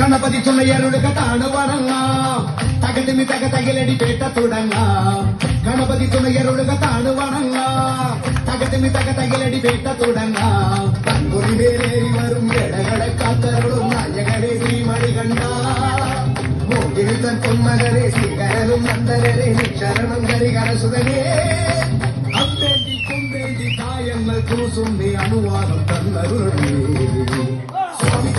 ഗണപതി ചുണയരുടുക താണുവണങ്ങ തകതിമി തക തകിലടി പേട്ട തുടങ്ങ ഗണപതി ചുണയരുടുക താണുവണങ്ങ തകതിമി തക തകിലടി പേട്ട തുടങ്ങ തങ്കുറി വേലേറി വരും ജടകളെ കാത്തരുളും നായകരെ ശ്രീമണി കണ്ട മോഹിനി തൻ പൊന്മകരെ ശ്രീകരനും നന്ദനരെ ശരണം കരികരസുതനേ അമ്പേണ്ടി കുമ്പേണ്ടി കായങ്ങൾ കൂസും നീ അനുവാദം തന്നരുളേ സ്വാമി